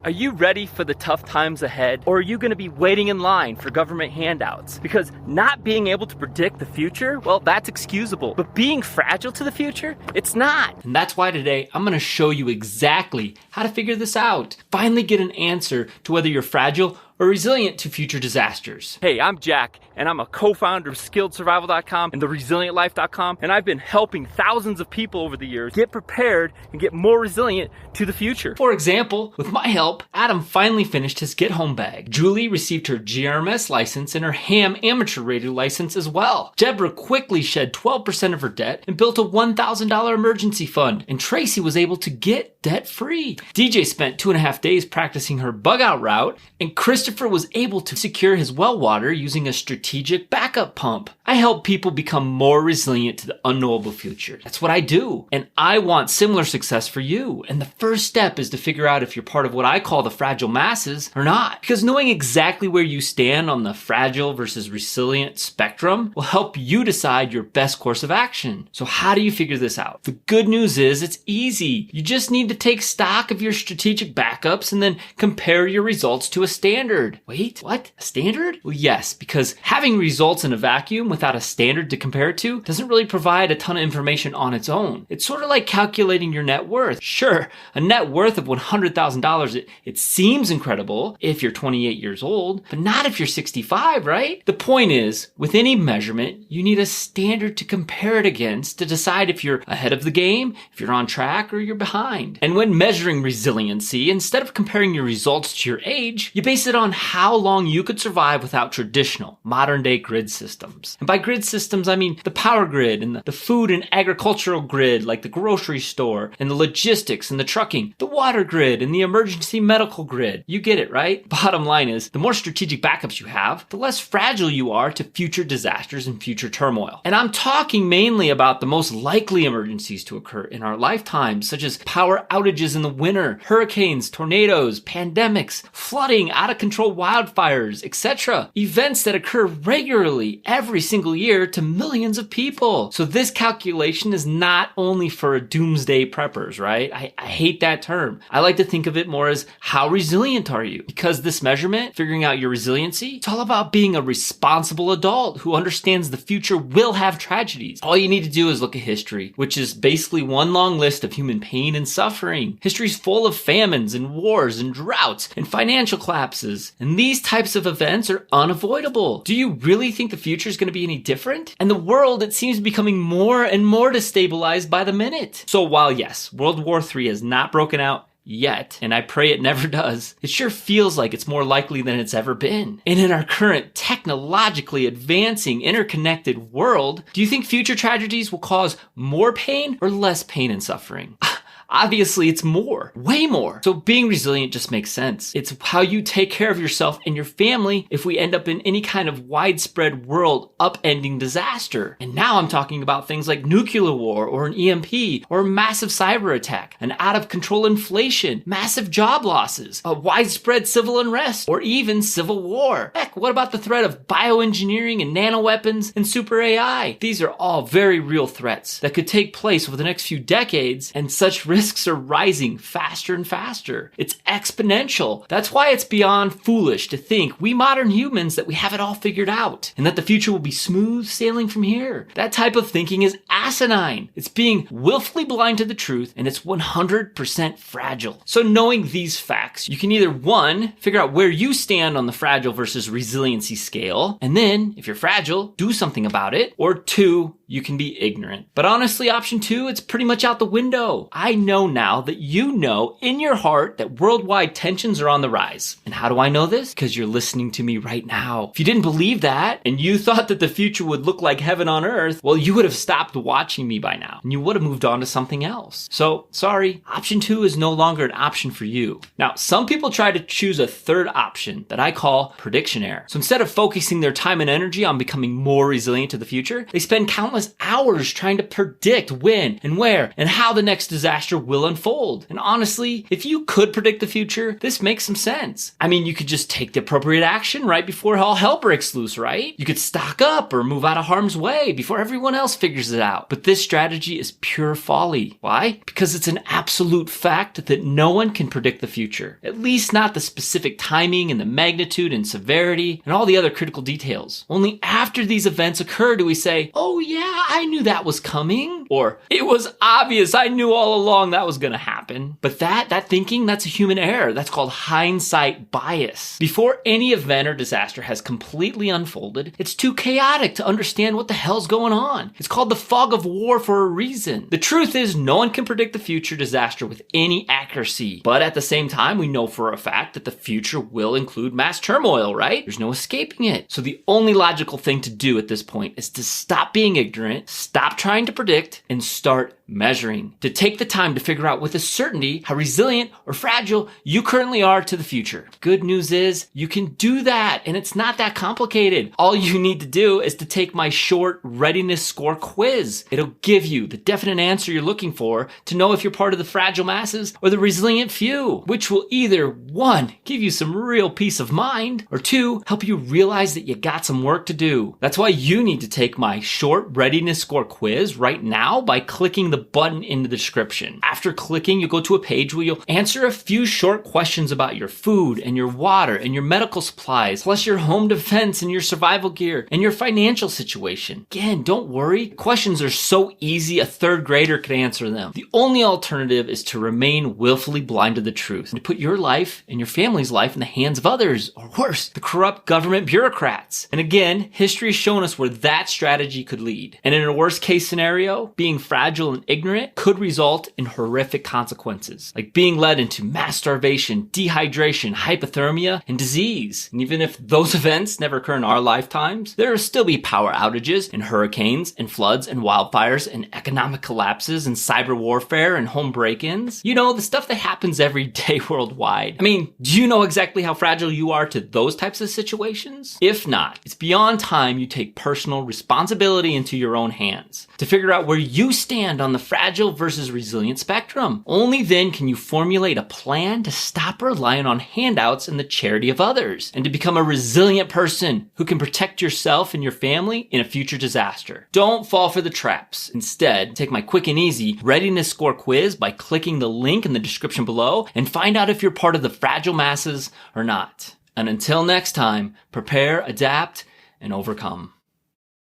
Are you ready for the tough times ahead? Or are you going to be waiting in line for government handouts? Because not being able to predict the future, well, that's excusable. But being fragile to the future, it's not. And that's why today I'm going to show you exactly how to figure this out. Finally get an answer to whether you're fragile or resilient to future disasters. Hey, I'm Jack, and I'm a co-founder of SkilledSurvival.com and TheResilientLife.com, and I've been helping thousands of people over the years get prepared and get more resilient to the future. For example, with my help, Adam finally finished his Get Home bag. Julie received her GRMS license and her ham amateur radio license as well. Deborah quickly shed 12% of her debt and built a $1,000 emergency fund, and Tracy was able to get debt-free. DJ spent 2.5 days practicing her bug-out route, and Christopher was able to secure his well water using a strategic backup pump. I help people become more resilient to the unknowable future. That's what I do. And I want similar success for you. And the first step is to figure out if you're part of what I call the fragile masses or not. Because knowing exactly where you stand on the fragile versus resilient spectrum will help you decide your best course of action. So how do you figure this out? The good news is it's easy. You just need to take stock of your strategic backups and then compare your results to a standard. Wait, what? A standard? Well, yes, because having results in a vacuum without a standard to compare it to doesn't really provide a ton of information on its own. It's sort of like calculating your net worth. Sure, a net worth of $100,000, it seems incredible if you're 28 years old, but not if you're 65, right? The point is, with any measurement, you need a standard to compare it against to decide if you're ahead of the game, if you're on track, or you're behind. And when measuring resiliency, instead of comparing your results to your age, you base it on how long you could survive without traditional, modern-day grid systems. And by grid systems, I mean the power grid and the food and agricultural grid, like the grocery store, and the logistics and the trucking, the water grid and the emergency medical grid. You get it, right? Bottom line is, the more strategic backups you have, the less fragile you are to future disasters and future turmoil. And I'm talking mainly about the most likely emergencies to occur in our lifetimes, such as power outages in the winter, hurricanes, tornadoes, pandemics, flooding, out-of-control wildfires, etc. Events that occur regularly every single year to millions of people. So this calculation is not only for doomsday preppers, right? I hate that term. I like to think of it more as how resilient are you? Because this measurement, figuring out your resiliency, it's all about being a responsible adult who understands the future will have tragedies. All you need to do is look at history, which is basically one long list of human pain and suffering. History's full of famines and wars and droughts and financial collapses. And these types of events are unavoidable. Do you really think the future is going to be any different? And the world, it seems becoming more and more destabilized by the minute. So while yes, World War III has not broken out yet, and I pray it never does, it sure feels like it's more likely than it's ever been. And in our current technologically advancing, interconnected world, do you think future tragedies will cause more pain or less pain and suffering? Obviously, it's more, way more. So being resilient just makes sense. It's how you take care of yourself and your family if we end up in any kind of widespread world upending disaster. And now I'm talking about things like nuclear war or an EMP or a massive cyber attack, an out of control inflation, massive job losses, a widespread civil unrest, or even civil war. Heck, what about the threat of bioengineering and nanoweapons and super AI? These are all very real threats that could take place over the next few decades, and such risks are rising faster and faster. It's exponential. That's why it's beyond foolish to think we modern humans that we have it all figured out and that the future will be smooth sailing from here. That type of thinking is asinine. It's being willfully blind to the truth, and it's 100% fragile. So knowing these facts, you can either 1, figure out where you stand on the fragile versus resiliency scale, and then, if you're fragile, do something about it, or 2, you can be ignorant. But honestly, option 2, it's pretty much out the window. I know now that you know in your heart that worldwide tensions are on the rise. And how do I know this? Because you're listening to me right now. If you didn't believe that, and you thought that the future would look like heaven on earth, well, you would have stopped watching me by now, and you would have moved on to something else. So, sorry, option 2 is no longer an option for you. Now, some people try to choose a third option that I call prediction error. So instead of focusing their time and energy on becoming more resilient to the future, they spend countless countless hours trying to predict when and where and how the next disaster will unfold. And honestly, if you could predict the future, this makes some sense. I mean, you could just take the appropriate action right before all hell breaks loose, right? You could stock up or move out of harm's way before everyone else figures it out. But this strategy is pure folly. Why? Because it's an absolute fact that no one can predict the future. At least not the specific timing and the magnitude and severity and all the other critical details. Only after these events occur do we say, oh yeah, I knew that was coming. Or, it was obvious, I knew all along that was gonna happen. But that thinking, that's a human error. That's called hindsight bias. Before any event or disaster has completely unfolded, it's too chaotic to understand what the hell's going on. It's called the fog of war for a reason. The truth is, no one can predict the future disaster with any accuracy. But at the same time, we know for a fact that the future will include mass turmoil, right? There's no escaping it. So the only logical thing to do at this point is to stop being ignorant, stop trying to predict, and start measuring. To take the time to figure out with a certainty how resilient or fragile you currently are to the future. Good news is you can do that, and it's not that complicated. All you need to do is to take my short readiness score quiz. It'll give you the definite answer you're looking for to know if you're part of the fragile masses or the resilient few, which will either 1, give you some real peace of mind, or 2, help you realize that you got some work to do. That's why you need to take my short readiness score quiz right now by clicking the button in the description. After clicking, you'll go to a page where you'll answer a few short questions about your food and your water and your medical supplies, plus your home defense and your survival gear and your financial situation. Again, don't worry. Questions are so easy a 3rd grader could answer them. The only alternative is to remain willfully blind to the truth and to put your life and your family's life in the hands of others, or worse, the corrupt government bureaucrats. And again, history has shown us where that strategy could lead. And in a worst case scenario, being fragile and ignorant could result in horrific consequences, like being led into mass starvation, dehydration, hypothermia, and disease. And even if those events never occur in our lifetimes, there will still be power outages and hurricanes and floods and wildfires and economic collapses and cyber warfare and home break-ins. You know, the stuff that happens every day worldwide. I mean, do you know exactly how fragile you are to those types of situations? If not, it's beyond time you take personal responsibility into your own hands to figure out where you stand on the fragile versus resilient spectrum. Only then can you formulate a plan to stop relying on handouts and the charity of others, and to become a resilient person who can protect yourself and your family in a future disaster. Don't fall for the traps. Instead, take my quick and easy readiness score quiz by clicking the link in the description below and find out if you're part of the fragile masses or not. And until next time, prepare, adapt, and overcome.